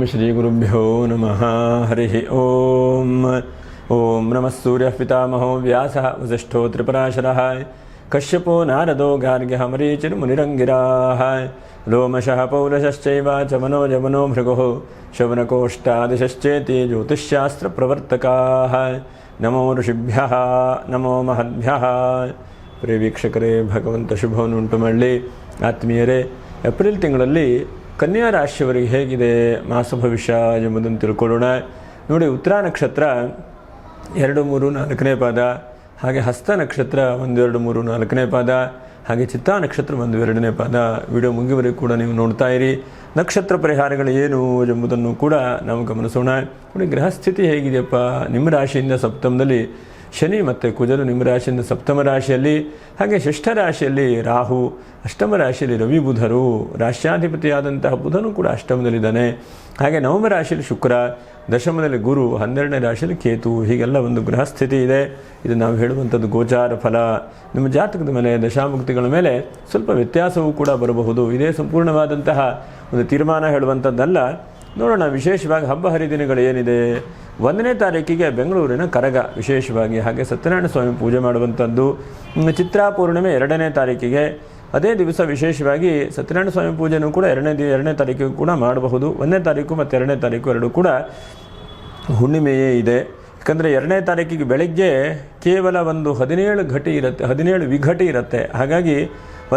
श्रीगुरुभ्यो नमः। हरिः ओम। ओम नमः सूर्यः पितामहो व्यासः वसिष्ठो त्रिपराशरः कश्यपो नारदो गार्ग्यः मरीचिर्मुनिरङ्गिराः लोमशः पौलशश्चैव चमनो जमनो भृगुः शवनकोष्ठादिशश्चेति ज्योतिष्शास्त्रप्रवर्तकाः। नमो ऋषिभ्यः नमो महद्भ्यः। ಪ್ರಿಯ ವೀಕ್ಷಕರೇ, ಭಗವಂತ ಶುಭವನ್ನು ಉಂಟು ಮಾಡಲಿ. ಆತ್ಮೀಯರೇ, ಏಪ್ರಿಲ್ ತಿಂಗಳಲ್ಲಿ ಕನ್ಯಾ ರಾಶಿಯವರಿಗೆ ಹೇಗಿದೆ ಮಾಸ ಭವಿಷ್ಯ ಎಂಬುದನ್ನು ತಿಳ್ಕೊಳ್ಳೋಣ. ನೋಡಿ, ಉತ್ತರ ನಕ್ಷತ್ರ 2, 3, 4ನೇ ಪಾದ, ಹಾಗೆ ಹಸ್ತ ನಕ್ಷತ್ರ 1, 2, 3, 4ನೇ ಪಾದ, ಹಾಗೆ ಚಿತ್ತಾ ನಕ್ಷತ್ರ 1, 2ನೇ ಪಾದ. ವಿಡಿಯೋ ಮುಗಿವರೆಗೂ ಕೂಡ ನೀವು ನೋಡ್ತಾ ಇರಿ. ನಕ್ಷತ್ರ ಪರಿಹಾರಗಳು ಏನು ಎಂಬುದನ್ನು ಕೂಡ ನಾವು ಗಮನಿಸೋಣ. ನೋಡಿ, ಗ್ರಹಸ್ಥಿತಿ ಹೇಗಿದೆಯಪ್ಪ. ನಿಮ್ಮ ರಾಶಿಯಿಂದ ಸಪ್ತಮದಲ್ಲಿ ಶನಿ ಮತ್ತು ಕುಜರು ನಿಮ್ಮ ರಾಶಿಯಿಂದ ಸಪ್ತಮ ರಾಶಿಯಲ್ಲಿ, ಹಾಗೆ ಷಷ್ಠ ರಾಶಿಯಲ್ಲಿ ರಾಹು, ಅಷ್ಟಮ ರಾಶಿಯಲ್ಲಿ ರವಿ ಬುಧರು, ರಾಶ್ಯಾಧಿಪತಿಯಾದಂತಹ ಬುಧನು ಕೂಡ ಅಷ್ಟಮದಲ್ಲಿದ್ದಾನೆ. ಹಾಗೆ ನವಮ ರಾಶಿಯಲ್ಲಿ ಶುಕ್ರ, ದಶಮದಲ್ಲಿ ಗುರು, 12ನೇ ರಾಶಿಯಲ್ಲಿ ಕೇತು. ಹೀಗೆಲ್ಲ ಒಂದು ಗ್ರಹಸ್ಥಿತಿ ಇದೆ. ಇದು ನಾವು ಹೇಳುವಂಥದ್ದು ಗೋಚಾರ ಫಲ. ನಿಮ್ಮ ಜಾತಕದ ಮೇಲೆ, ದಶಾಮುಕ್ತಿಗಳ ಮೇಲೆ ಸ್ವಲ್ಪ ವ್ಯತ್ಯಾಸವೂ ಕೂಡ ಬರಬಹುದು. ಇದೇ ಸಂಪೂರ್ಣವಾದಂತಹ ಒಂದು ತೀರ್ಮಾನ ಹೇಳುವಂಥದ್ದಲ್ಲ. ನೋಡೋಣ, ವಿಶೇಷವಾಗಿ ಹಬ್ಬ ಹರಿದಿನಗಳು ಏನಿದೆ. 1ನೇ ತಾರೀಕಿಗೆ ಬೆಂಗಳೂರಿನ ಕರಗ ವಿಶೇಷವಾಗಿ, ಹಾಗೆ ಸತ್ಯನಾರಾಯಣ ಸ್ವಾಮಿ ಪೂಜೆ ಮಾಡುವಂಥದ್ದು. ಚಿತ್ರಾ ಪೂರ್ಣಿಮೆ 2ನೇ ತಾರೀಕಿಗೆ, ಅದೇ ದಿವಸ ವಿಶೇಷವಾಗಿ ಸತ್ಯನಾರಾಯಣ ಸ್ವಾಮಿ ಪೂಜೆನೂ ಕೂಡ 2ನೇ ತಾರೀಕಿಗೂ ಕೂಡ ಮಾಡಬಹುದು. 1ನೇ ತಾರೀಕು ಮತ್ತು 2ನೇ ತಾರೀಕು ಎರಡೂ ಕೂಡ ಹುಣ್ಣಿಮೆಯೇ ಇದೆ. ಯಾಕಂದರೆ 2ನೇ ತಾರೀಕಿಗೆ ಬೆಳಗ್ಗೆ ಕೇವಲ ಒಂದು 17 ವಿಘಟಿ ಇರುತ್ತೆ. ಹಾಗಾಗಿ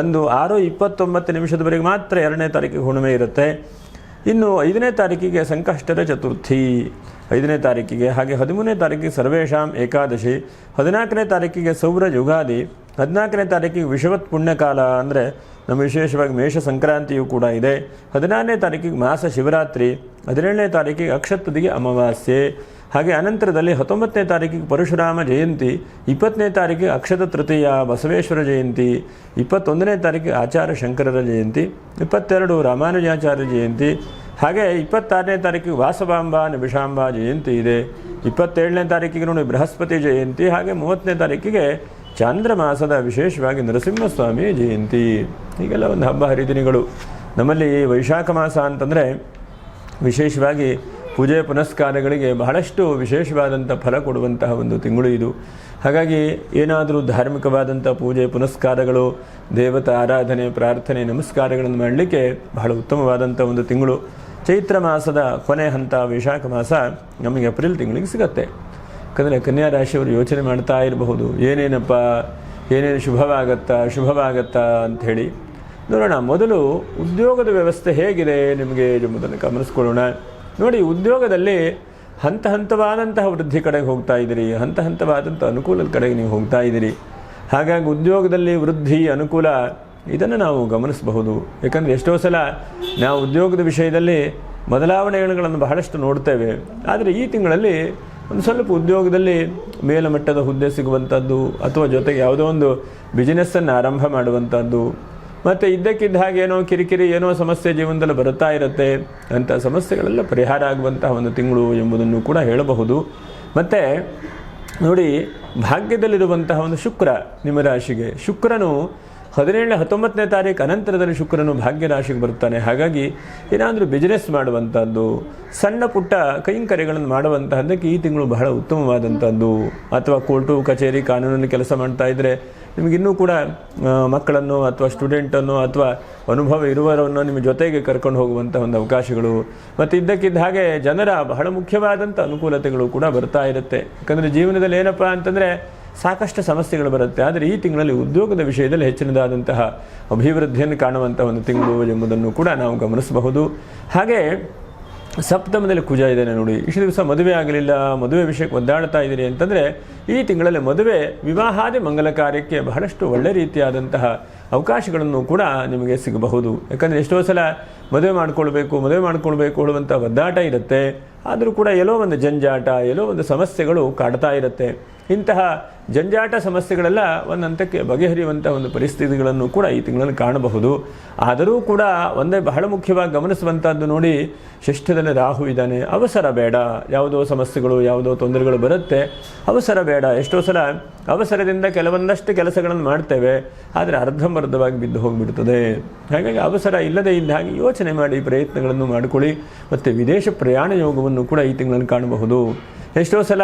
ಒಂದು 6:29 ಮಾತ್ರ 2ನೇ ತಾರೀಕಿಗೆ ಹುಣ್ಣಿಮೆ ಇರುತ್ತೆ. ಇನ್ನು 5ನೇ ತಾರೀಕಿಗೆ ಸಂಕಷ್ಟರ ಚತುರ್ಥಿ 5ನೇ ತಾರೀಕಿಗೆ, ಹಾಗೆ 13ನೇ ತಾರೀಕಿಗೆ ಸರ್ವೇಶಾಂ ಏಕಾದಶಿ, 14ನೇ ತಾರೀಕಿಗೆ ಸೌರ ಯುಗಾದಿ, 14ನೇ ತಾರೀಕಿಗೆ ವಿಷವತ್ ಪುಣ್ಯಕಾಲ ಅಂದರೆ ನಮ್ಮ ವಿಶೇಷವಾಗಿ ಮೇಷ ಸಂಕ್ರಾಂತಿಯೂ ಕೂಡ ಇದೆ. 16ನೇ ತಾರೀಕಿಗೆ ಮಾಸ ಶಿವರಾತ್ರಿ, 17ನೇ ತಾರೀಕಿಗೆ ಅಕ್ಷತದಿಗೆ ಅಮಾವಾಸ್ಯೆ, ಹಾಗೆ ಅನಂತರದಲ್ಲಿ 19ನೇ ತಾರೀಕಿಗೆ ಪರಶುರಾಮ ಜಯಂತಿ, 20ನೇ ತಾರೀಕಿಗೆ ಅಕ್ಷತ ತೃತೀಯ ಬಸವೇಶ್ವರ ಜಯಂತಿ, 21ನೇ ತಾರೀಕಿಗೆ ಆಚಾರ್ಯ ಶಂಕರರ ಜಯಂತಿ, 22 ರಾಮಾನುಜಾಚಾರ್ಯ ಜಯಂತಿ, ಹಾಗೆ 26ನೇ ತಾರೀಕಿಗೆ ವಾಸವಾಂಬ ನಿಮಿಷಾಂಬ ಜಯಂತಿ ಇದೆ. 27ನೇ ತಾರೀಕಿಗೆ ನೋಡಿ ಬೃಹಸ್ಪತಿ ಜಯಂತಿ, ಹಾಗೆ 30ನೇ ತಾರೀಕಿಗೆ ಚಾಂದ್ರ ಮಾಸದ ವಿಶೇಷವಾಗಿ ನರಸಿಂಹಸ್ವಾಮಿ ಜಯಂತಿ. ಹೀಗೆಲ್ಲ ಒಂದು ಹಬ್ಬ ಹರಿದಿನಗಳು. ನಮ್ಮಲ್ಲಿ ವೈಶಾಖ ಮಾಸ ಅಂತಂದರೆ ವಿಶೇಷವಾಗಿ ಪೂಜೆ ಪುನಸ್ಕಾರಗಳಿಗೆ ಬಹಳಷ್ಟು ವಿಶೇಷವಾದಂಥ ಫಲ ಕೊಡುವಂತಹ ಒಂದು ತಿಂಗಳು ಇದು. ಹಾಗಾಗಿ ಏನಾದರೂ ಧಾರ್ಮಿಕವಾದಂಥ ಪೂಜೆ ಪುನಸ್ಕಾರಗಳು, ದೇವತಾ ಆರಾಧನೆ, ಪ್ರಾರ್ಥನೆ, ನಮಸ್ಕಾರಗಳನ್ನು ಮಾಡಲಿಕ್ಕೆ ಬಹಳ ಉತ್ತಮವಾದಂಥ ಒಂದು ತಿಂಗಳು. ಚೈತ್ರ ಮಾಸದ ಕೊನೆ ಹಂತ ವೈಶಾಖ ಮಾಸ ನಮಗೆ ಏಪ್ರಿಲ್ ತಿಂಗಳಿಗೆ ಸಿಗುತ್ತೆ. ಯಾಕಂದರೆ ಕನ್ಯಾ ರಾಶಿಯವರು ಯೋಚನೆ ಮಾಡ್ತಾ ಇರಬಹುದು, ಏನೇನು ಶುಭವಾಗತ್ತಾ ಅಂಥೇಳಿ. ನೋಡೋಣ, ಮೊದಲು ಉದ್ಯೋಗದ ವ್ಯವಸ್ಥೆ ಹೇಗಿದೆ ನಿಮಗೆ ಎಂಬುದನ್ನು ಗಮನಿಸ್ಕೊಳ್ಳೋಣ. ನೋಡಿ, ಉದ್ಯೋಗದಲ್ಲಿ ಹಂತವಾದಂತಹ ವೃದ್ಧಿ ಕಡೆಗೆ ಹೋಗ್ತಾ ಇದ್ದೀರಿ, ಹಂತವಾದಂಥ ಅನುಕೂಲದ ಕಡೆಗೆ ನೀವು ಹೋಗ್ತಾ ಇದ್ದೀರಿ. ಹಾಗಾಗಿ ಉದ್ಯೋಗದಲ್ಲಿ ವೃದ್ಧಿ, ಅನುಕೂಲ ಇದನ್ನು ನಾವು ಗಮನಿಸಬಹುದು. ಯಾಕಂದರೆ ಎಷ್ಟೋ ಸಲ ನಾವು ಉದ್ಯೋಗದ ವಿಷಯದಲ್ಲಿ ಬದಲಾವಣೆಗಳನ್ನು ಬಹಳಷ್ಟು ನೋಡ್ತೇವೆ. ಆದರೆ ಈ ತಿಂಗಳಲ್ಲಿ ಒಂದು ಸ್ವಲ್ಪ ಉದ್ಯೋಗದಲ್ಲಿ ಮೇಲುಮಟ್ಟದ ಹುದ್ದೆ ಸಿಗುವಂಥದ್ದು, ಅಥವಾ ಜೊತೆಗೆ ಯಾವುದೋ ಒಂದು ಬಿಸಿನೆಸ್ಸನ್ನು ಆರಂಭ ಮಾಡುವಂಥದ್ದು, ಮತ್ತು ಇದ್ದಕ್ಕಿದ್ದ ಹಾಗೆ ಏನೋ ಕಿರಿಕಿರಿ, ಏನೋ ಸಮಸ್ಯೆ ಜೀವನದಲ್ಲಿ ಬರುತ್ತಾ ಇರುತ್ತೆ. ಅಂಥ ಸಮಸ್ಯೆಗಳೆಲ್ಲ ಪರಿಹಾರ ಆಗುವಂತಹ ಒಂದು ತಿಂಗಳು ಎಂಬುದನ್ನು ಕೂಡ ಹೇಳಬಹುದು. ಮತ್ತು ನೋಡಿ, ಭಾಗ್ಯದಲ್ಲಿರುವಂತಹ ಒಂದು ಶುಕ್ರ ನಿಮ್ಮ ರಾಶಿಗೆ, ಶುಕ್ರನು 19ನೇ ತಾರೀಕು ಅನಂತರದಲ್ಲಿ ಶುಕ್ರನು ಭಾಗ್ಯ ರಾಶಿಗೆ ಬರ್ತಾನೆ. ಹಾಗಾಗಿ ಏನಾದರೂ ಬಿಸ್ನೆಸ್ ಮಾಡುವಂಥದ್ದು, ಸಣ್ಣ ಪುಟ್ಟ ಕೈಂಕರ್ಯಗಳನ್ನು ಮಾಡುವಂತಹದ್ದಕ್ಕೆ ಈ ತಿಂಗಳು ಬಹಳ ಉತ್ತಮವಾದಂಥದ್ದು. ಅಥವಾ ಕೋರ್ಟು ಕಚೇರಿ ಕಾನೂನಲ್ಲಿ ಕೆಲಸ ಮಾಡ್ತಾ ಇದ್ದರೆ ನಿಮಗಿನ್ನೂ ಕೂಡ ಮಕ್ಕಳನ್ನು ಅಥವಾ ಸ್ಟೂಡೆಂಟನ್ನು ಅಥವಾ ಅನುಭವ ಇರುವವರನ್ನು ನಿಮ್ಮ ಜೊತೆಗೆ ಕರ್ಕೊಂಡು ಹೋಗುವಂಥ ಒಂದು ಅವಕಾಶಗಳು, ಮತ್ತು ಇದ್ದಕ್ಕಿದ್ದ ಹಾಗೆ ಜನರ ಬಹಳ ಮುಖ್ಯವಾದಂಥ ಅನುಕೂಲತೆಗಳು ಕೂಡ ಬರ್ತಾ ಇರುತ್ತೆ. ಯಾಕಂದರೆ ಜೀವನದಲ್ಲಿ ಏನಪ್ಪ ಅಂತಂದರೆ ಸಾಕಷ್ಟು ಸಮಸ್ಯೆಗಳು ಬರುತ್ತೆ. ಆದರೆ ಈ ತಿಂಗಳಲ್ಲಿ ಉದ್ಯೋಗದ ವಿಷಯದಲ್ಲಿ ಹೆಚ್ಚಿನದಾದಂತಹ ಅಭಿವೃದ್ಧಿಯನ್ನು ಕಾಣುವಂಥ ಒಂದು ತಿಂಗಳು ಎಂಬುದನ್ನು ಕೂಡ ನಾವು ಗಮನಿಸಬಹುದು. ಹಾಗೆ ಸಪ್ತಮದಲ್ಲಿ ಕುಜ ಇದ್ದೇನೆ ನೋಡಿ. ಇಷ್ಟು ದಿವಸ ಮದುವೆ ಆಗಲಿಲ್ಲ, ಮದುವೆ ವಿಷಯಕ್ಕೆ ಒದ್ದಾಡ್ತಾ ಇದ್ದೀರಿ ಅಂತಂದರೆ ಈ ತಿಂಗಳಲ್ಲಿ ಮದುವೆ, ವಿವಾಹಾದಿ ಮಂಗಲ ಕಾರ್ಯಕ್ಕೆ ಬಹಳಷ್ಟು ಒಳ್ಳೆ ರೀತಿಯಾದಂತಹ ಅವಕಾಶಗಳನ್ನು ಕೂಡ ನಿಮಗೆ ಸಿಗಬಹುದು. ಯಾಕಂದರೆ ಎಷ್ಟೋ ಸಲ ಮದುವೆ ಮಾಡ್ಕೊಳ್ಬೇಕು ಹೇಳುವಂಥ ಒದ್ದಾಟ ಇರುತ್ತೆ. ಆದರೂ ಕೂಡ ಎಲ್ಲೋ ಒಂದು ಜಂಜಾಟ, ಎಲ್ಲೋ ಒಂದು ಸಮಸ್ಯೆಗಳು ಕಾಡ್ತಾ ಇರುತ್ತೆ. ಇಂತಹ ಜಂಜಾಟ ಸಮಸ್ಯೆಗಳೆಲ್ಲ ಒಂದು ಹಂತಕ್ಕೆ ಬಗೆಹರಿಯುವಂಥ ಒಂದು ಪರಿಸ್ಥಿತಿಗಳನ್ನು ಕೂಡ ಈ ತಿಂಗಳಲ್ಲಿ ಕಾಣಬಹುದು. ಆದರೂ ಕೂಡ ಒಂದೇ ಬಹಳ ಮುಖ್ಯವಾಗಿ ಗಮನಿಸುವಂಥದ್ದು, ನೋಡಿ, ಷಷ್ಠದಲ್ಲಿ ರಾಹು ಇದ್ದಾನೆ. ಅವಸರ ಬೇಡ. ಯಾವುದೋ ಸಮಸ್ಯೆಗಳು, ಯಾವುದೋ ತೊಂದರೆಗಳು ಬರುತ್ತೆ, ಅವಸರ ಬೇಡ. ಎಷ್ಟೋ ಸಲ ಅವಸರದಿಂದ ಕೆಲವೊಂದಷ್ಟು ಕೆಲಸಗಳನ್ನು ಮಾಡ್ತೇವೆ, ಆದರೆ ಅರ್ಧಂಬರ್ಧವಾಗಿ ಬಿದ್ದು ಹೋಗಿಬಿಡ್ತದೆ. ಹಾಗಾಗಿ ಅವಸರ ಇಲ್ಲದೇ ಇದ್ದ ಹಾಗೆ ಯೋಚನೆ ಯೋಚನೆ ಮಾಡಿ ಪ್ರಯತ್ನಗಳನ್ನು ಮಾಡಿಕೊಳ್ಳಿ. ಮತ್ತು ವಿದೇಶ ಪ್ರಯಾಣ ಯೋಗವನ್ನು ಕೂಡ ಈ ತಿಂಗಳಲ್ಲಿ ಕಾಣಬಹುದು. ಎಷ್ಟೋ ಸಲ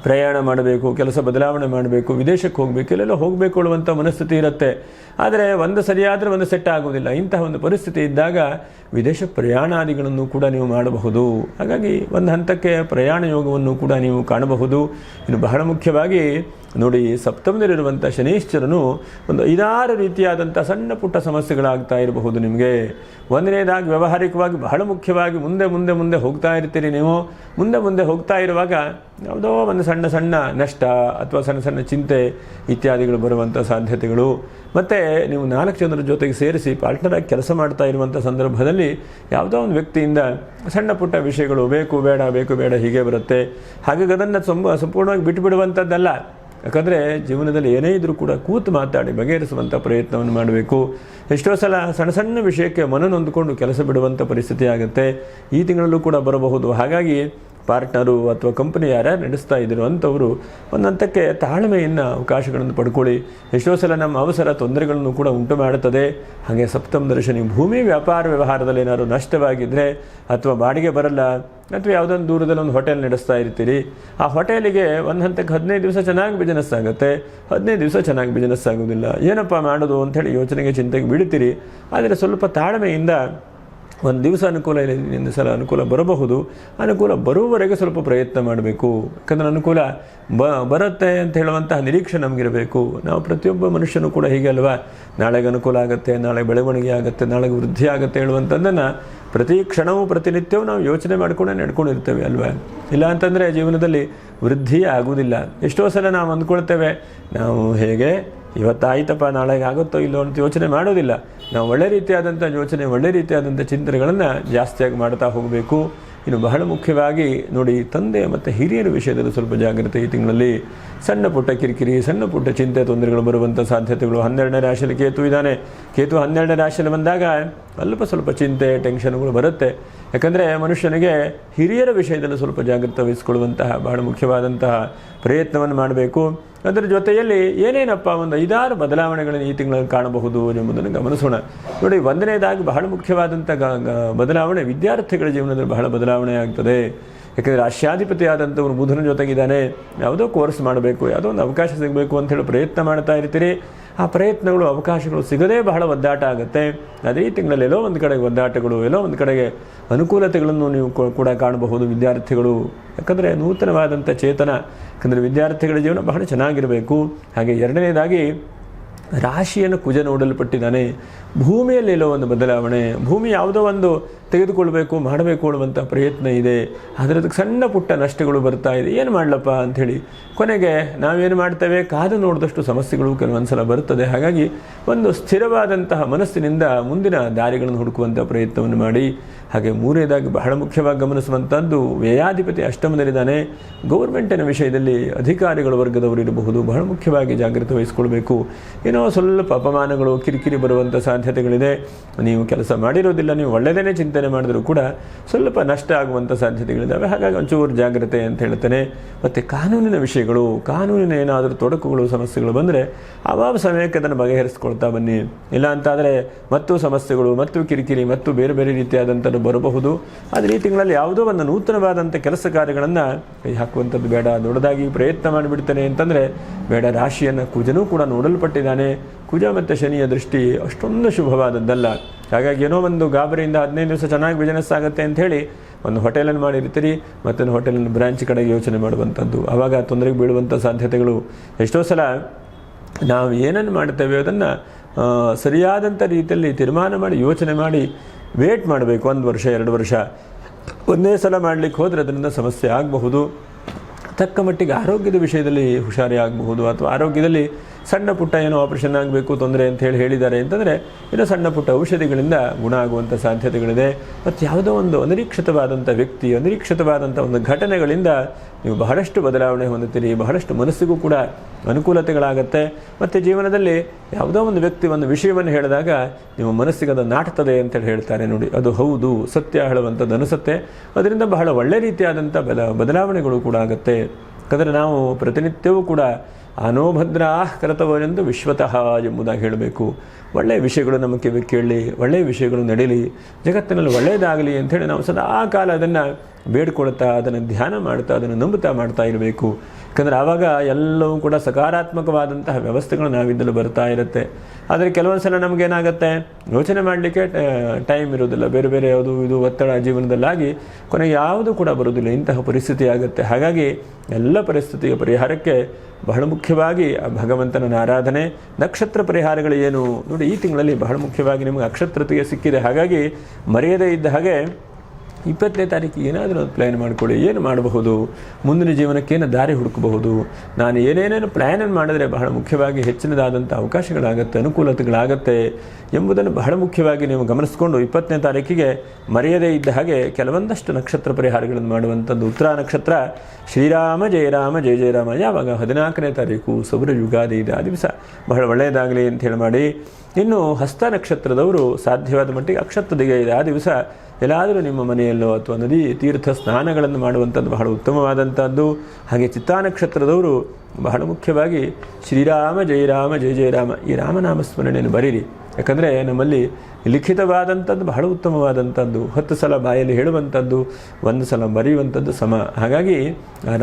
ಪ್ರಯಾಣ ಮಾಡಬೇಕು, ಕೆಲಸ ಬದಲಾವಣೆ ಮಾಡಬೇಕು, ವಿದೇಶಕ್ಕೆ ಹೋಗಬೇಕು, ಎಲ್ಲೆಲ್ಲ ಹೋಗಬೇಕು ಅನ್ನುವಂಥ ಮನಸ್ಥಿತಿ ಇರುತ್ತೆ. ಆದರೆ ಒಂದು ಸರಿಯಾದರೆ ಒಂದು ಸೆಟ್ ಆಗೋದಿಲ್ಲ. ಇಂತಹ ಒಂದು ಪರಿಸ್ಥಿತಿ ಇದ್ದಾಗ ವಿದೇಶ ಪ್ರಯಾಣಾದಿಗಳನ್ನು ಕೂಡ ನೀವು ಮಾಡಬಹುದು. ಹಾಗಾಗಿ ಒಂದು ಹಂತಕ್ಕೆ ಪ್ರಯಾಣ ಯೋಗವನ್ನು ಕೂಡ ನೀವು ಕಾಣಬಹುದು. ಇನ್ನು ಬಹಳ ಮುಖ್ಯವಾಗಿ ನೋಡಿ, ಸಪ್ತಮದಲ್ಲಿರುವಂಥ ಶನೀಶ್ವರನು ಒಂದು 5-6 ರೀತಿಯಾದಂಥ ಸಣ್ಣ ಪುಟ್ಟ ಸಮಸ್ಯೆಗಳಾಗ್ತಾ ಇರಬಹುದು ನಿಮಗೆ. ಒಂದನೇದಾಗಿ ವ್ಯಾವಹಾರಿಕವಾಗಿ ಬಹಳ ಮುಖ್ಯವಾಗಿ ಮುಂದೆ ಹೋಗ್ತಾ ಇರ್ತೀರಿ. ನೀವು ಮುಂದೆ ಹೋಗ್ತಾ ಇರುವಾಗ ಯಾವುದೋ ಒಂದು ಸಣ್ಣ ನಷ್ಟ ಅಥವಾ ಸಣ್ಣ ಚಿಂತೆ ಇತ್ಯಾದಿಗಳು ಬರುವಂಥ ಸಾಧ್ಯತೆಗಳು. ಮತ್ತು ನೀವು 4 ಜನರ ಜೊತೆಗೆ ಸೇರಿಸಿ ಪಾರ್ಟ್ನರಾಗಿ ಕೆಲಸ ಮಾಡ್ತಾ ಇರುವಂಥ ಸಂದರ್ಭದಲ್ಲಿ ಯಾವುದೋ ಒಂದು ವ್ಯಕ್ತಿಯಿಂದ ಸಣ್ಣ ಪುಟ್ಟ ವಿಷಯಗಳು ಬೇಕು ಬೇಡ ಹೀಗೆ ಬರುತ್ತೆ. ಹಾಗಾಗಿ ಅದನ್ನು ಸಂಪೂರ್ಣವಾಗಿ ಬಿಟ್ಟುಬಿಡುವಂಥದ್ದಲ್ಲ. ಯಾಕಂದರೆ ಜೀವನದಲ್ಲಿ ಏನೇ ಇದ್ರೂ ಕೂಡ ಕೂತು ಮಾತಾಡಿ ಬಗೆಹರಿಸುವಂಥ ಪ್ರಯತ್ನವನ್ನು ಮಾಡಬೇಕು. ಎಷ್ಟೋ ಸಲ ಸಣ್ಣ ವಿಷಯಕ್ಕೆ ಮನನೊಂದುಕೊಂಡು ಕೆಲಸ ಬಿಡುವಂಥ ಪರಿಸ್ಥಿತಿ ಆಗುತ್ತೆ. ಈ ತಿಂಗಳಲ್ಲೂ ಕೂಡ ಬರಬಹುದು. ಹಾಗಾಗಿ ಪಾರ್ಟ್ನರು ಅಥವಾ ಕಂಪನಿ ಯಾರ್ಯಾರು ನಡೆಸ್ತಾ ಇದ್ರು ಅಂಥವರು ಒಂದು ಹಂತಕ್ಕೆ ತಾಳ್ಮೆಯನ್ನು ಅವಕಾಶಗಳನ್ನು ಪಡ್ಕೊಳ್ಳಿ. ಎಷ್ಟೋ ಸಲ ನಮ್ಮ ಅವಸರ ತೊಂದರೆಗಳನ್ನು ಕೂಡ ಉಂಟು ಮಾಡುತ್ತದೆ. ಹಾಗೆ ಸಪ್ತಮ ಶನಿ ಭೂಮಿ ವ್ಯಾಪಾರ ವ್ಯವಹಾರದಲ್ಲಿ ಏನಾದ್ರು ನಷ್ಟವಾಗಿದ್ದರೆ ಅಥವಾ ಬಾಡಿಗೆ ಬರಲ್ಲ ಅಥವಾ ಯಾವುದೊಂದು ದೂರದಲ್ಲಿ ಒಂದು ಹೋಟೆಲ್ ನಡೆಸ್ತಾ ಇರ್ತೀರಿ, ಆ ಹೋಟೆಲಿಗೆ ಒಂದು ಹಂತಕ್ಕೆ 15 ದಿವಸ ಚೆನ್ನಾಗಿ ಬಿಸ್ನೆಸ್ ಆಗುತ್ತೆ, 15 ದಿವಸ ಚೆನ್ನಾಗಿ ಬಿಸ್ನೆಸ್ ಆಗೋದಿಲ್ಲ. ಏನಪ್ಪ ಮಾಡೋದು ಅಂಥೇಳಿ ಯೋಚನೆಗೆ ಚಿಂತೆಗೆ ಬೀಳ್ತೀರಿ. ಆದರೆ ಸ್ವಲ್ಪ ತಾಳ್ಮೆಯಿಂದ ಒಂದು ದಿವಸ ಅನುಕೂಲ ಇಲ್ಲ, ಇನ್ನೊಂದು ಸಲ ಅನುಕೂಲ ಬರಬಹುದು. ಅನುಕೂಲ ಬರುವವರೆಗೆ ಸ್ವಲ್ಪ ಪ್ರಯತ್ನ ಮಾಡಬೇಕು. ಯಾಕಂದರೆ ಅನುಕೂಲ ಬರುತ್ತೆ ಅಂತ ಹೇಳುವಂತಹ ನಿರೀಕ್ಷೆ ನಮಗಿರಬೇಕು. ನಾವು ಪ್ರತಿಯೊಬ್ಬ ಮನುಷ್ಯನೂ ಕೂಡ ಹೀಗೆ ಅಲ್ವಾ, ನಾಳೆಗೆ ಅನುಕೂಲ ಆಗುತ್ತೆ, ನಾಳೆ ಬೆಳವಣಿಗೆ ಆಗುತ್ತೆ, ನಾಳೆಗೆ ವೃದ್ಧಿ ಆಗುತ್ತೆ ಹೇಳುವಂಥದ್ದನ್ನು ಪ್ರತಿ ಕ್ಷಣವೂ ಪ್ರತಿನಿತ್ಯವೂ ನಾವು ಯೋಚನೆ ಮಾಡಿಕೊಂಡೇ ನಡ್ಕೊಂಡಿರ್ತೇವೆ ಅಲ್ವಾ. ಇಲ್ಲ ಅಂತಂದರೆ ಜೀವನದಲ್ಲಿ ವೃದ್ಧಿಯೇ ಆಗುವುದಿಲ್ಲ. ಎಷ್ಟೋ ಸಲ ನಾವು ಅಂದ್ಕೊಳ್ತೇವೆ, ನಾವು ಹೇಗೆ ಇವತ್ತಾಯ್ತಪ್ಪ ನಾಳೆಗೆ ಆಗುತ್ತೋ ಇಲ್ಲೋ ಅಂತ ಯೋಚನೆ ಮಾಡೋದಿಲ್ಲ. ನಾವು ಒಳ್ಳೆ ರೀತಿಯಾದಂಥ ಯೋಚನೆ, ಒಳ್ಳೆ ರೀತಿಯಾದಂಥ ಚಿಂತನೆಗಳನ್ನು ಜಾಸ್ತಿಯಾಗಿ ಮಾಡ್ತಾ ಹೋಗಬೇಕು. ಇನ್ನು ಬಹಳ ಮುಖ್ಯವಾಗಿ ನೋಡಿ, ತಂದೆ ಮತ್ತು ಹಿರಿಯರ ವಿಷಯದಲ್ಲಿ ಸ್ವಲ್ಪ ಜಾಗ್ರತೆ. ಈ ತಿಂಗಳಲ್ಲಿ ಸಣ್ಣ ಪುಟ್ಟ ಕಿರಿಕಿರಿ, ಸಣ್ಣ ಪುಟ್ಟ ಚಿಂತೆ ತೊಂದರೆಗಳು ಬರುವಂಥ ಸಾಧ್ಯತೆಗಳು. 12ನೇ ರಾಶಿಯಲ್ಲಿ ಕೇತು ಇದ್ದಾನೆ. ಕೇತು 12ನೇ ರಾಶಿಯಲ್ಲಿ ಬಂದಾಗ ಸ್ವಲ್ಪ ಚಿಂತೆ ಟೆನ್ಷನ್ಗಳು ಬರುತ್ತೆ. ಯಾಕಂದರೆ ಮನುಷ್ಯನಿಗೆ ಹಿರಿಯರ ವಿಷಯದಲ್ಲಿ ಸ್ವಲ್ಪ ಜಾಗ್ರತೆ ವಹಿಸಿಕೊಳ್ಳುವಂತಹ ಬಹಳ ಮುಖ್ಯವಾದಂತಹ ಪ್ರಯತ್ನವನ್ನು ಮಾಡಬೇಕು. ಅದರ ಜೊತೆಯಲ್ಲಿ ಏನೇನಪ್ಪ ಒಂದು 5-6 ಬದಲಾವಣೆಗಳನ್ನು ಈ ತಿಂಗಳಲ್ಲಿ ಕಾಣಬಹುದು ಎಂಬುದನ್ನು ಗಮನಿಸೋಣ. ನೋಡಿ, ಒಂದನೇದಾಗಿ ಬಹಳ ಮುಖ್ಯವಾದಂಥ ಬದಲಾವಣೆ ವಿದ್ಯಾರ್ಥಿಗಳ ಜೀವನದಲ್ಲಿ ಬಹಳ ಬದಲಾವಣೆ ಆಗ್ತದೆ. ಯಾಕಂದರೆ ರಾಶ್ಯಾಧಿಪತಿ ಆದಂಥವ್ರು ಬುಧನ ಜೊತೆಗಿದ್ದಾನೆ. ಯಾವುದೋ ಕೋರ್ಸ್ ಮಾಡಬೇಕು, ಯಾವುದೋ ಒಂದು ಅವಕಾಶ ಸಿಗಬೇಕು ಅಂಥೇಳಿ ಪ್ರಯತ್ನ ಮಾಡ್ತಾ ಇರ್ತೀರಿ. ಆ ಪ್ರಯತ್ನಗಳು ಅವಕಾಶಗಳು ಸಿಗದೇ ಬಹಳ ಒದ್ದಾಟ ಆಗುತ್ತೆ. ಅದೇ ತಿಂಗಳಲ್ಲಿ ಎಲ್ಲೋ ಒಂದು ಕಡೆಗೆ ಒದ್ದಾಟಗಳು, ಎಲ್ಲೋ ಒಂದು ಕಡೆಗೆ ಅನುಕೂಲತೆಗಳನ್ನು ನೀವು ಕೂಡ ಕಾಣಬಹುದು ವಿದ್ಯಾರ್ಥಿಗಳು. ಯಾಕಂದರೆ ನೂತನವಾದಂಥ ಚೇತನ. ಯಾಕಂದರೆ ವಿದ್ಯಾರ್ಥಿಗಳ ಜೀವನ ಬಹಳ ಚೆನ್ನಾಗಿರಬೇಕು. ಹಾಗೆ ಎರಡನೇದಾಗಿ ರಾಶಿಯನ್ನು ಕುಜ ನೋಡಲ್ಪಟ್ಟಿದ್ದಾನೆ. ಭೂಮಿಯಲ್ಲಿ ಎಲ್ಲೋ ಒಂದು ಬದಲಾವಣೆ, ಭೂಮಿ ಯಾವುದೋ ಒಂದು ತೆಗೆದುಕೊಳ್ಬೇಕು ಮಾಡಬೇಕು ಅನ್ನುವಂಥ ಪ್ರಯತ್ನ ಇದೆ. ಆದರೆ ಅದಕ್ಕೆ ಸಣ್ಣ ಪುಟ್ಟ ನಷ್ಟಗಳು ಬರ್ತಾ ಇದೆ. ಏನು ಮಾಡಲಪ್ಪ ಅಂಥೇಳಿ ಕೊನೆಗೆ ನಾವೇನು ಮಾಡ್ತೇವೆ, ಕಾದು ನೋಡಿದಷ್ಟು ಸಮಸ್ಯೆಗಳು ಕೆಲವೊಂದು ಸಲ ಬರ್ತದೆ. ಹಾಗಾಗಿ ಒಂದು ಸ್ಥಿರವಾದಂತಹ ಮನಸ್ಸಿನಿಂದ ಮುಂದಿನ ದಾರಿಗಳನ್ನು ಹುಡುಕುವಂಥ ಪ್ರಯತ್ನವನ್ನು ಮಾಡಿ. ಹಾಗೆ ಮೂರನೇದಾಗಿ ಬಹಳ ಮುಖ್ಯವಾಗಿ ಗಮನಿಸುವಂಥದ್ದು ವ್ಯಯಾಧಿಪತಿ ಅಷ್ಟಮದಲ್ಲಿದ್ದಾನೆ. ಗೌರ್ಮೆಂಟಿನ ವಿಷಯದಲ್ಲಿ ಅಧಿಕಾರಿಗಳ ವರ್ಗದವರು ಇರಬಹುದು, ಬಹಳ ಮುಖ್ಯವಾಗಿ ಜಾಗ್ರತೆ ವಹಿಸಿಕೊಳ್ಬೇಕು. ಏನೋ ಸ್ವಲ್ಪ ಅಪಮಾನಗಳು ಕಿರಿಕಿರಿ ಬರುವಂಥ ಸಾಧ್ಯತೆಗಳಿದೆ. ನೀವು ಕೆಲಸ ಮಾಡಿರೋದಿಲ್ಲ, ನೀವು ಒಳ್ಳೆಯದೇ ಚಿಂತನೆ ಮಾಡಿದರೂ ಕೂಡ ಸ್ವಲ್ಪ ನಷ್ಟ ಆಗುವಂಥ ಸಾಧ್ಯತೆಗಳಿದ್ದಾವೆ. ಹಾಗಾಗಿ ಒಂಚೂರು ಜಾಗ್ರತೆ ಅಂತ ಹೇಳ್ತೇನೆ. ಮತ್ತು ಕಾನೂನಿನ ವಿಷಯಗಳು, ಕಾನೂನಿನ ಏನಾದರೂ ತೊಡಕುಗಳು ಸಮಸ್ಯೆಗಳು ಬಂದರೆ ಆವಾಗ ಸಮಯಕ್ಕೆ ಅದನ್ನು ಬಗೆಹರಿಸ್ಕೊಳ್ತಾ ಬನ್ನಿ. ಇಲ್ಲ ಅಂತಾದರೆ ಮತ್ತು ಸಮಸ್ಯೆಗಳು ಮತ್ತು ಕಿರಿಕಿರಿ ಮತ್ತು ಬೇರೆ ಬೇರೆ ರೀತಿಯಾದಂಥದ್ದು ಬರಬಹುದು. ಆದರೆ ಈ ತಿಂಗಳಲ್ಲಿ ಯಾವುದೋ ಒಂದು ನೂತನವಾದಂಥ ಕೆಲಸ ಕಾರ್ಯಗಳನ್ನು ಕೈ ಹಾಕುವಂಥದ್ದು ಬೇಡ. ದೊಡ್ಡದಾಗಿ ಪ್ರಯತ್ನ ಮಾಡಿಬಿಡ್ತೇನೆ ಅಂತಂದರೆ ಬೇಡ. ರಾಶಿಯನ್ನು ಕುಜನೂ ಕೂಡ ನೋಡಲ್ಪಟ್ಟಿದ್ದಾನೆ. ಕುಜ ಮತ್ತು ಶನಿಯ ದೃಷ್ಟಿ ಅಷ್ಟೊಂದು ಶುಭವಾದದ್ದಲ್ಲ. ಹಾಗಾಗಿ ಏನೋ ಒಂದು ಗಾಬರಿಯಿಂದ 15 ದಿವಸ ಚೆನ್ನಾಗಿ ಬಿಸ್ನೆಸ್ ಆಗುತ್ತೆ ಅಂಥೇಳಿ ಒಂದು ಹೋಟೆಲನ್ನು ಮಾಡಿರ್ತೀರಿ, ಮತ್ತೊಂದು ಹೋಟೆಲನ್ನು ಬ್ರಾಂಚ್ ಕಡೆಗೆ ಯೋಚನೆ ಮಾಡುವಂಥದ್ದು. ಆವಾಗ ತೊಂದರೆಗೆ ಬೀಳುವಂಥ ಸಾಧ್ಯತೆಗಳು. ಎಷ್ಟೋ ಸಲ ನಾವು ಏನನ್ನು ಮಾಡ್ತೇವೆ ಅದನ್ನು ಸರಿಯಾದಂಥ ರೀತಿಯಲ್ಲಿ ತೀರ್ಮಾನ ಮಾಡಿ ಯೋಚನೆ ಮಾಡಿ ವೇಟ್ ಮಾಡಬೇಕು. 1 ವರ್ಷ 2 ವರ್ಷ ಒಂದೇ ಸಲ ಮಾಡಲಿಕ್ಕೆ ಹೋದರೆ ಅದರಿಂದ ಸಮಸ್ಯೆ ಆಗಬಹುದು. ತಕ್ಕ ಮಟ್ಟಿಗೆ ಆರೋಗ್ಯದ ವಿಷಯದಲ್ಲಿ ಹುಷಾರಿ ಆಗಬಹುದು. ಅಥವಾ ಆರೋಗ್ಯದಲ್ಲಿ ಸಣ್ಣ ಪುಟ್ಟ ಏನೋ ಆಪರೇಷನ್ ಆಗಬೇಕು ತೊಂದರೆ ಅಂತ ಹೇಳಿದ್ದಾರೆ ಅಂತಂದರೆ ಏನೋ ಸಣ್ಣ ಪುಟ್ಟ ಔಷಧಿಗಳಿಂದ ಗುಣ ಆಗುವಂಥ ಸಾಧ್ಯತೆಗಳಿದೆ. ಮತ್ತು ಯಾವುದೋ ಒಂದು ಅನಿರೀಕ್ಷಿತವಾದಂಥ ವ್ಯಕ್ತಿ, ಅನಿರೀಕ್ಷಿತವಾದಂಥ ಒಂದು ಘಟನೆಗಳಿಂದ ನೀವು ಬಹಳಷ್ಟು ಬದಲಾವಣೆ ಹೊಂದುತ್ತೀರಿ. ಬಹಳಷ್ಟು ಮನಸ್ಸಿಗೂ ಕೂಡ ಅನುಕೂಲತೆಗಳಾಗತ್ತೆ. ಮತ್ತು ಜೀವನದಲ್ಲಿ ಯಾವುದೋ ಒಂದು ವ್ಯಕ್ತಿ ಒಂದು ವಿಷಯವನ್ನು ಹೇಳಿದಾಗ ನಿಮ್ಮ ಮನಸ್ಸಿಗೆ ಅದು ನಾಟ್ತದೆ ಅಂತೇಳಿ ಹೇಳ್ತಾರೆ ನೋಡಿ, ಅದು ಹೌದು, ಸತ್ಯ ಹೇಳುವಂಥದ್ದು ಅನಿಸುತ್ತೆ. ಅದರಿಂದ ಬಹಳ ಒಳ್ಳೆ ರೀತಿಯಾದಂಥ ಬದಲಾವಣೆಗಳು ಕೂಡ ಆಗುತ್ತೆ. ಯಾಕಂದರೆ ನಾವು ಪ್ರತಿನಿತ್ಯವೂ ಕೂಡ ಅನೋಭದ್ರಾ ಕೃತವನೆಂದು ವಿಶ್ವತಃ ಎಂಬುದಾಗಿ ಹೇಳಬೇಕು. ಒಳ್ಳೆಯ ವಿಷಯಗಳು ನಮ್ಮ ಕಿವಿ ಕೇಳಲಿ, ಒಳ್ಳೆಯ ವಿಷಯಗಳು ನಡೀಲಿ, ಜಗತ್ತಿನಲ್ಲಿ ಒಳ್ಳೆಯದಾಗಲಿ ಅಂಥೇಳಿ ನಾವು ಸದಾ ಕಾಲ ಅದನ್ನು ಬೇಡ್ಕೊಳ್ತಾ, ಅದನ್ನು ಧ್ಯಾನ ಮಾಡ್ತಾ, ಅದನ್ನು ನಂಬುತ್ತಾ ಮಾಡ್ತಾ ಇರಬೇಕು. ಯಾಕಂದರೆ ಆವಾಗ ಎಲ್ಲವೂ ಕೂಡ ಸಕಾರಾತ್ಮಕವಾದಂತಹ ವ್ಯವಸ್ಥೆಗಳು ನಾವಿದ್ದಲು ಬರ್ತಾ ಇರುತ್ತೆ. ಆದರೆ ಕೆಲವೊಂದು ಸಲ ನಮಗೇನಾಗುತ್ತೆ, ಯೋಚನೆ ಮಾಡಲಿಕ್ಕೆ ಟೈಮ್ ಇರೋದಿಲ್ಲ, ಬೇರೆ ಬೇರೆ ಯಾವುದು ಇದು ಒತ್ತಡ ಜೀವನದಲ್ಲಾಗಿ ಕೊನೆಗೆ ಯಾವುದೂ ಕೂಡ ಬರೋದಿಲ್ಲ. ಇಂತಹ ಪರಿಸ್ಥಿತಿ ಆಗುತ್ತೆ. ಹಾಗಾಗಿ ಎಲ್ಲ ಪರಿಸ್ಥಿತಿಯ ಪರಿಹಾರಕ್ಕೆ ಬಹಳ ಮುಖ್ಯವಾಗಿ ಆ ಭಗವಂತನ ಆರಾಧನೆ, ನಕ್ಷತ್ರ ಪರಿಹಾರಗಳು ಏನು ನೋಡಿ. ಈ ತಿಂಗಳಲ್ಲಿ ಬಹಳ ಮುಖ್ಯವಾಗಿ ನಿಮಗೆ ಅಕ್ಷತ್ರತೆಗೆ ಸಿಕ್ಕಿದೆ. ಹಾಗಾಗಿ ಮರೆಯದೇ ಇದ್ದ ಹಾಗೆ 20ನೇ ತಾರೀಕಿಗೆ ಏನಾದರೂ ಒಂದು ಪ್ಲ್ಯಾನ್ ಮಾಡಿಕೊಳ್ಳಿ. ಏನು ಮಾಡಬಹುದು, ಮುಂದಿನ ಜೀವನಕ್ಕೆ ಏನು ದಾರಿ ಹುಡುಕಬಹುದು, ನಾನು ಏನೇನೇನು ಪ್ಲ್ಯಾನನ್ನು ಮಾಡಿದ್ರೆ ಬಹಳ ಮುಖ್ಯವಾಗಿ ಹೆಚ್ಚಿನದಾದಂಥ ಅವಕಾಶಗಳಾಗತ್ತೆ, ಅನುಕೂಲತೆಗಳಾಗತ್ತೆ ಎಂಬುದನ್ನು ಬಹಳ ಮುಖ್ಯವಾಗಿ ನೀವು ಗಮನಿಸಿಕೊಂಡು 20ನೇ ತಾರೀಕಿಗೆ ಮರೆಯದೇ ಇದ್ದ ಹಾಗೆ ಕೆಲವೊಂದಷ್ಟು ನಕ್ಷತ್ರ ಪರಿಹಾರಗಳನ್ನು ಮಾಡುವಂಥದ್ದು. ಉತ್ತರ ನಕ್ಷತ್ರ ಶ್ರೀರಾಮ ಜಯ ರಾಮ ಜಯ ಜಯ ರಾಮ, ಯಾವಾಗ 14ನೇ ತಾರೀಕು ಸೌರ ಯುಗಾದಿ ಇದೆ. ಆ ದಿವಸ ಬಹಳ ಒಳ್ಳೆಯದಾಗಲಿ ಅಂತ ಹೇಳಿ ಮಾಡಿ. ಇನ್ನು ಹಸ್ತ ನಕ್ಷತ್ರದವರು ಸಾಧ್ಯವಾದ ಮಟ್ಟಿಗೆ ಅಕ್ಷತ್ರದಿಗೆ ಇದೆ. ಆ ದಿವಸ ಎಲ್ಲಾದರೂ ನಿಮ್ಮ ಮನೆಯಲ್ಲೋ ಅಥವಾ ನದಿ ತೀರ್ಥ ಸ್ನಾನಗಳನ್ನು ಮಾಡುವಂಥದ್ದು ಬಹಳ ಉತ್ತಮವಾದಂಥದ್ದು. ಹಾಗೆ ಚಿತ್ತಾ ನಕ್ಷತ್ರದವರು ಬಹಳ ಮುಖ್ಯವಾಗಿ ಶ್ರೀರಾಮ ಜಯ ರಾಮ ಜಯ ಜಯ ರಾಮ ಈ ರಾಮನಾಮ ಸ್ಮರಣೆಯನ್ನು ಬರೀರಿ. ಯಾಕಂದರೆ ನಮ್ಮಲ್ಲಿ ಲಿಖಿತವಾದಂಥದ್ದು ಬಹಳ ಉತ್ತಮವಾದಂಥದ್ದು. 10 ಸಲ ಬಾಯಲ್ಲಿ ಹೇಳುವಂಥದ್ದು, 1 ಸಲ ಬರೆಯುವಂಥದ್ದು ಸಮ. ಹಾಗಾಗಿ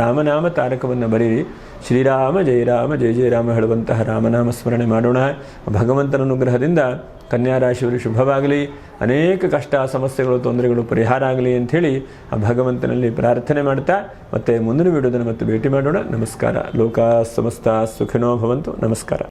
ರಾಮನಾಮ ತಾರಕವನ್ನು ಬರೀರಿ. ಶ್ರೀರಾಮ ಜಯ ರಾಮ ಜಯ ಜಯ ರಾಮ ಹೇಳುವಂತಹ ರಾಮನಾಮ ಸ್ಮರಣೆ ಮಾಡೋಣ. ಭಗವಂತನ ಅನುಗ್ರಹದಿಂದ ಕನ್ಯಾ ರಾಶಿಯವರು ಶುಭವಾಗಲಿ, ಅನೇಕ ಕಷ್ಟ ಸಮಸ್ಯೆಗಳು ತೊಂದರೆಗಳು ಪರಿಹಾರ ಆಗಲಿ ಅಂಥೇಳಿ ಆ ಭಗವಂತನಲ್ಲಿ ಪ್ರಾರ್ಥನೆ ಮಾಡ್ತಾ ಮತ್ತೆ ಮುಂದಿನ ವಿಡಿಯೋದನ್ನು ಮತ್ತೆ ಭೇಟಿ ಮಾಡೋಣ. ನಮಸ್ಕಾರ. ಲೋಕ ಸಮಸ್ತ ಸುಖಿನೋ ಭವಂತು. ನಮಸ್ಕಾರ.